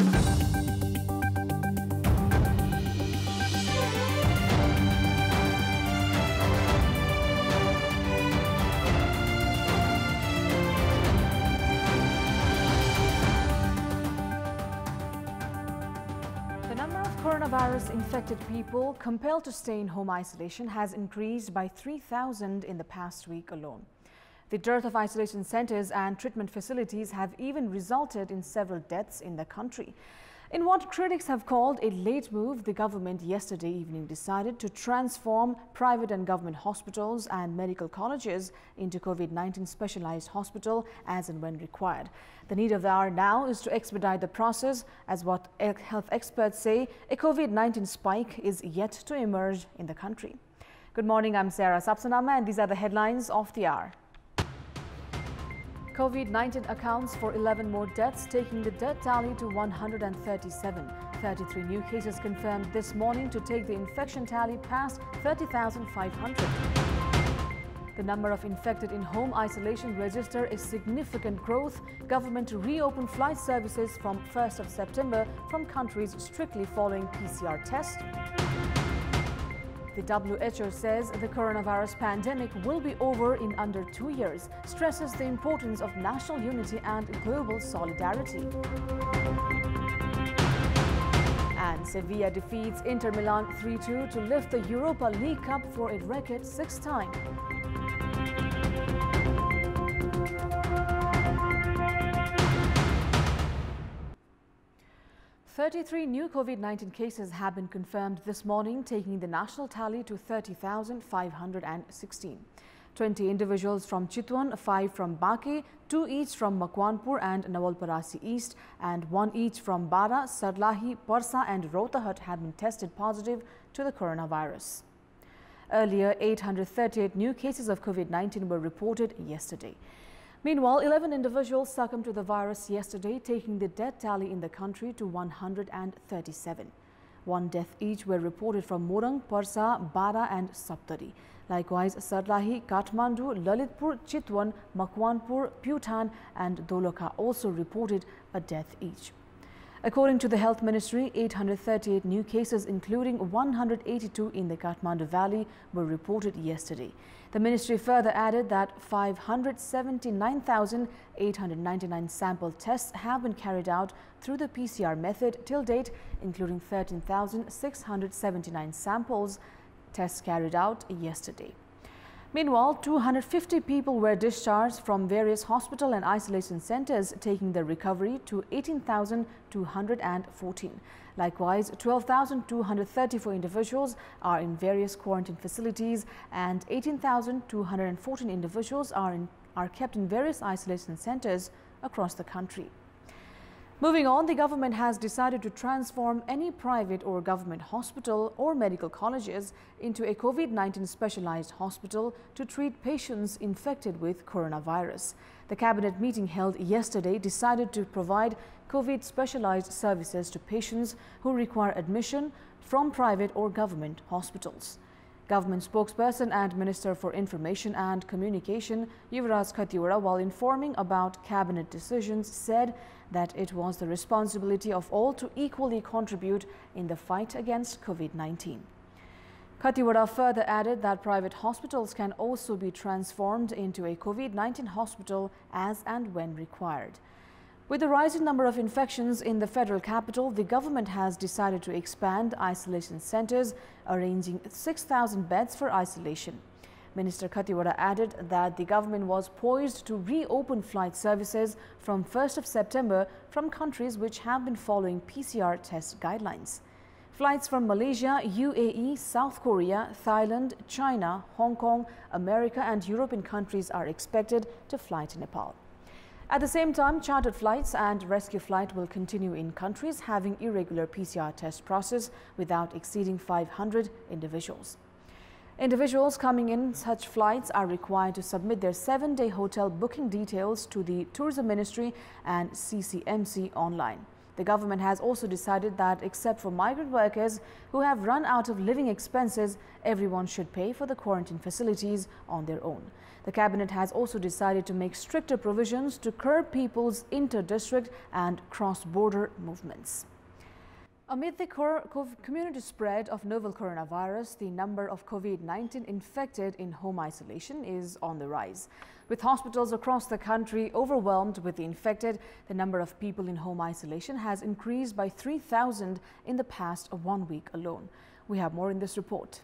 The number of coronavirus-infected people compelled to stay in home isolation has increased by 3,000 in the past week alone. The dearth of isolation centers and treatment facilities have even resulted in several deaths in the country. In what critics have called a late move, the government yesterday evening decided to transform private and government hospitals and medical colleges into COVID-19 specialized hospital as and when required. The need of the hour now is to expedite the process, as what health experts say, a COVID-19 spike is yet to emerge in the country. Good morning, I'm Sarah Sapsanama and these are the headlines of the hour. COVID-19 accounts for 11 more deaths, taking the death tally to 137. 33 new cases confirmed this morning to take the infection tally past 30,500. The number of infected in home isolation register a significant growth. Government to reopen flight services from 1st of September from countries strictly following PCR test. The WHO says the coronavirus pandemic will be over in under 2 years, stresses the importance of national unity and global solidarity. And Sevilla defeats Inter Milan 3-2 to lift the Europa League Cup for a record 6th time. 33 new COVID-19 cases have been confirmed this morning, taking the national tally to 30,516. 20 individuals from Chitwan, 5 from Baki, 2 each from Makwanpur and Nawalparasi East, and 1 each from Bara, Sarlahi, Parsa and Rohtahat have been tested positive to the coronavirus. Earlier, 838 new cases of COVID-19 were reported yesterday. Meanwhile, 11 individuals succumbed to the virus yesterday, taking the death tally in the country to 137. 1 death each were reported from Morang, Parsa, Bara and Saptari. Likewise, Sarlahi, Kathmandu, Lalitpur, Chitwan, Makwanpur, Putan and Doloka also reported a death each. According to the Health Ministry, 838 new cases, including 182 in the Kathmandu Valley, were reported yesterday. The ministry further added that 579,899 sample tests have been carried out through the PCR method till date, including 13,679 samples tests carried out yesterday. Meanwhile, 250 people were discharged from various hospital and isolation centers, taking the recovery to 18,214. Likewise, 12,234 individuals are in various quarantine facilities and 18,214 individuals are kept in various isolation centers across the country. Moving on, the government has decided to transform any private or government hospital or medical colleges into a COVID-19 specialized hospital to treat patients infected with coronavirus. The cabinet meeting held yesterday decided to provide COVID specialized services to patients who require admission from private or government hospitals. Government spokesperson and Minister for Information and Communication, Yuvraj Khattiwada, while informing about cabinet decisions, said that it was the responsibility of all to equally contribute in the fight against COVID-19. Khattiwada further added that private hospitals can also be transformed into a COVID-19 hospital as and when required. With the rising number of infections in the federal capital, the government has decided to expand isolation centers, arranging 6,000 beds for isolation. Minister Khattiwada added that the government was poised to reopen flight services from 1st of September from countries which have been following PCR test guidelines. Flights from Malaysia, UAE, South Korea, Thailand, China, Hong Kong, America and European countries are expected to fly to Nepal. At the same time, chartered flights and rescue flight will continue in countries having irregular PCR test process without exceeding 500 individuals. Individuals coming in such flights are required to submit their 7-day hotel booking details to the Tourism Ministry and CCMC online. The government has also decided that except for migrant workers who have run out of living expenses, everyone should pay for the quarantine facilities on their own. The cabinet has also decided to make stricter provisions to curb people's inter-district and cross-border movements. Amid the community spread of novel coronavirus, the number of COVID-19 infected in home isolation is on the rise. With hospitals across the country overwhelmed with the infected, the number of people in home isolation has increased by 3,000 in the past 1 week alone. We have more in this report.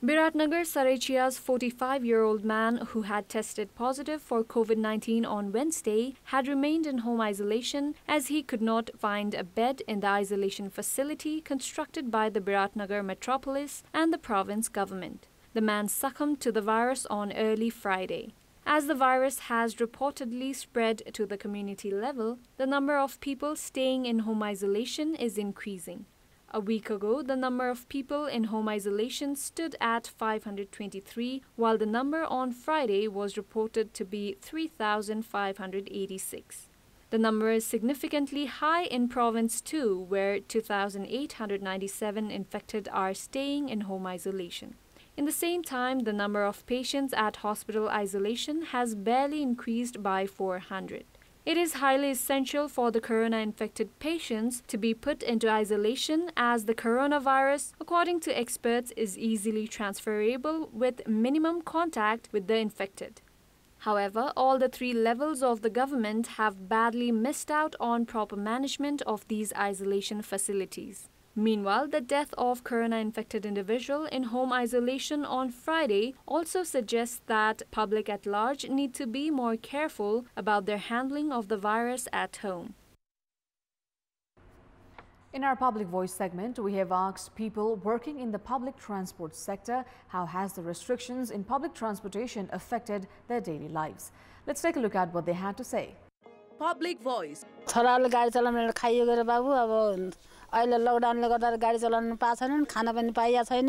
Biratnagar Saraicia's 45-year-old man who had tested positive for COVID-19 on Wednesday had remained in home isolation as he could not find a bed in the isolation facility constructed by the Biratnagar metropolis and the province government. The man succumbed to the virus on early Friday. As the virus has reportedly spread to the community level, the number of people staying in home isolation is increasing. A week ago, the number of people in home isolation stood at 523, while the number on Friday was reported to be 3,586. The number is significantly high in Province 2, where 2,897 infected are staying in home isolation. In the same time, the number of patients at hospital isolation has barely increased by 400. It is highly essential for the corona-infected patients to be put into isolation as the coronavirus, according to experts, is easily transferable with minimum contact with the infected. However, all the three levels of the government have badly missed out on proper management of these isolation facilities. Meanwhile, the death of corona-infected individual in home isolation on Friday also suggests that public at large need to be more careful about their handling of the virus at home. In our Public Voice segment, we have asked people working in the public transport sector how has the restrictions in public transportation affected their daily lives. Let's take a look at what they had to say. Public Voice. अहिले लकडाउनले गर्दा गाडी चलाउन पाएको छैन खाना पनि पाइया छैन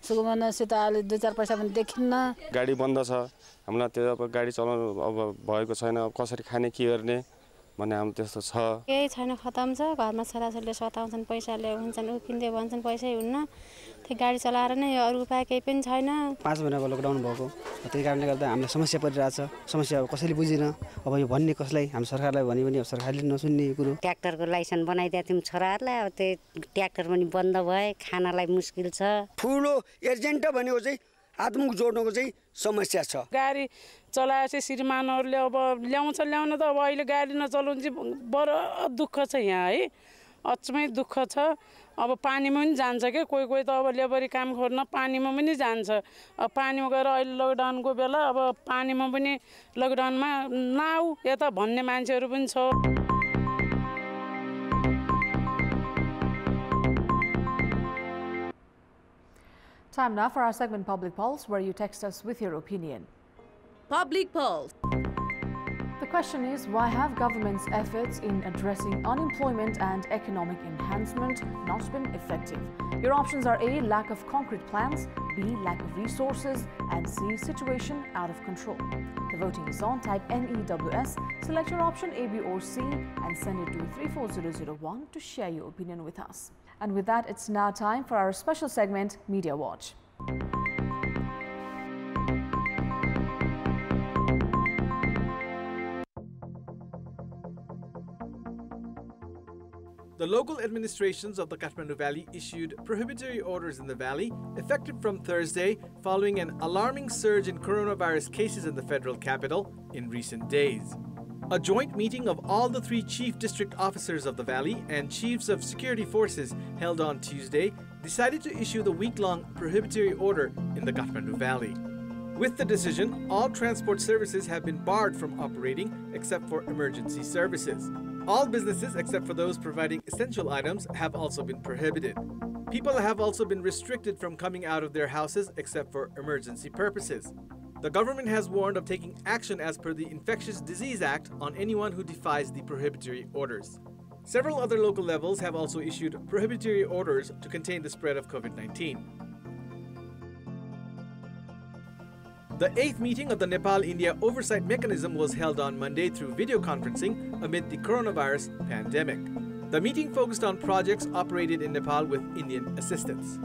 सुगमनसित अलि 2-4 पैसा पनि देखिन्न गाडी बन्द छ हामीलाई त्यो अब गाडी चलाउनु अब भएको छैन अब कसरी खाने के गर्ने भन्ने हाम्रो त्यस्तो छ केही छैन खतम छ घरमा छोराछोरीले सताउँछन् पैसाले हुन्छन् उकिन्दै भन्छन् पैसै हुन्न त्यो गाडी चलाएर नै अरु उपाय केही पनि छैन 5 महिनाको लकडाउन भएको त्यही कारणले गर्दा हामीलाई समस्या परिरहेछ समस्या अब कसैले बुझिन अब यो भन्ने कसलाई हामी सरकारलाई भन्ने पनि अब सरकारले नसुन्ने यो कुरो ट्र्याक्टरको लाइसेन्स बनाइदिए तिम छोराहरुलाई अब त्यो ट्र्याक्टर पनि बन्द भए खानालाई मुस्किल छ ठुलो एजेन्ट भनेको चाहिँ आत्मक जोड्नको चाहिँ समस्या छ गाडी चलाएपछि श्रीमानहरुले अब ल्याउन त अब अहिले गाडी नचलाउनु चाहिँ बडो दुःख छ यहाँ है अचमै दुःख छ अब पानीमा पनि जान्छ के कोही त अब लेबरी काम गर्न पानीमा पनि जान्छ अब पानीमा गएर अहिले लकडाउनको बेला अब पानीमा पनि लकडाउनमा नाउ यता भन्ने मान्छेहरु पनि छ Time now for our segment Public Pulse, where you text us with your opinion. Public Pulse. The question is, why have government's efforts in addressing unemployment and economic enhancement not been effective? Your options are A, lack of concrete plans, B, lack of resources, and C, situation out of control. The voting is on. Type NEWS, select your option A, B or C and send it to 34001 to share your opinion with us. And with that, it's now time for our special segment, Media Watch. The local administrations of the Kathmandu Valley issued prohibitory orders in the valley, effective from Thursday, following an alarming surge in coronavirus cases in the federal capital in recent days. A joint meeting of all the 3 chief district officers of the valley and chiefs of security forces held on Tuesday decided to issue the week-long prohibitory order in the Kathmandu Valley. With the decision, all transport services have been barred from operating except for emergency services. All businesses except for those providing essential items have also been prohibited. People have also been restricted from coming out of their houses except for emergency purposes. The government has warned of taking action as per the Infectious Disease Act on anyone who defies the prohibitory orders. Several other local levels have also issued prohibitory orders to contain the spread of COVID-19. The 8th meeting of the Nepal-India Oversight Mechanism was held on Monday through video conferencing amid the coronavirus pandemic. The meeting focused on projects operated in Nepal with Indian assistance.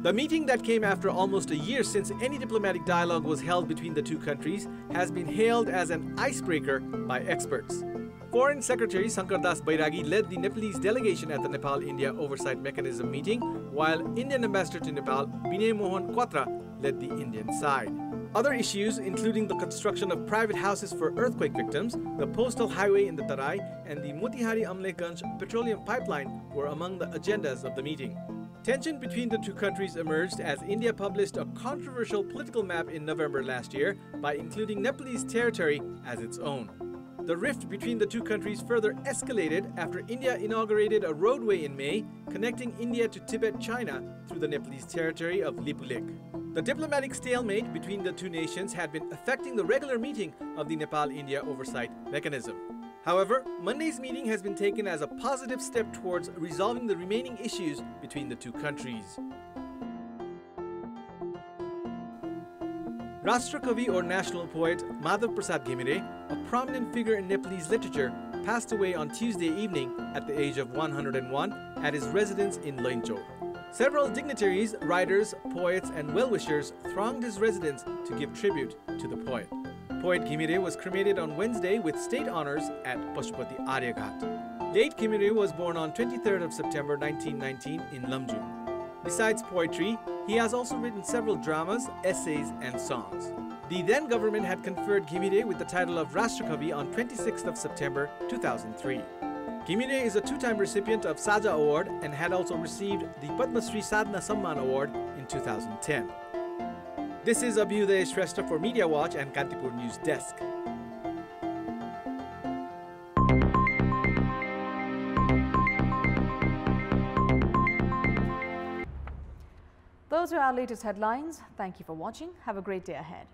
The meeting, that came after almost a year since any diplomatic dialogue was held between the two countries, has been hailed as an icebreaker by experts. Foreign Secretary Sankardas Bairagi led the Nepalese delegation at the Nepal-India Oversight Mechanism meeting, while Indian Ambassador to Nepal, Binay Mohan Quatra, led the Indian side. Other issues, including the construction of private houses for earthquake victims, the postal highway in the Tarai, and the Motihari-Amleganj petroleum pipeline, were among the agendas of the meeting. Tension between the two countries emerged as India published a controversial political map in November last year by including Nepalese territory as its own. The rift between the two countries further escalated after India inaugurated a roadway in May connecting India to Tibet, China through the Nepalese territory of Lipulekh. The diplomatic stalemate between the two nations had been affecting the regular meeting of the Nepal-India Oversight Mechanism. However, Monday's meeting has been taken as a positive step towards resolving the remaining issues between the two countries. Rashtrakavi, or national poet, Madhu Prasad Ghimire, a prominent figure in Nepalese literature, passed away on Tuesday evening at the age of 101 at his residence in Lainchor. Several dignitaries, writers, poets, and well-wishers thronged his residence to give tribute to the poet. Poet Ghimire was cremated on Wednesday with state honors at Pashupati Aryaghat. Late Ghimire was born on 23rd of September 1919 in Lamjung. Besides poetry, he has also written several dramas, essays, and songs. The then government had conferred Ghimire with the title of Rashtrakavi on 26th of September 2003. Ghimire is a two-time recipient of Saja Award and had also received the Padma Shri Sadhana Samman Award in 2010. This is Abhyuday Shrestha for Media Watch and Kantipur News Desk. Those are our latest headlines. Thank you for watching. Have a great day ahead.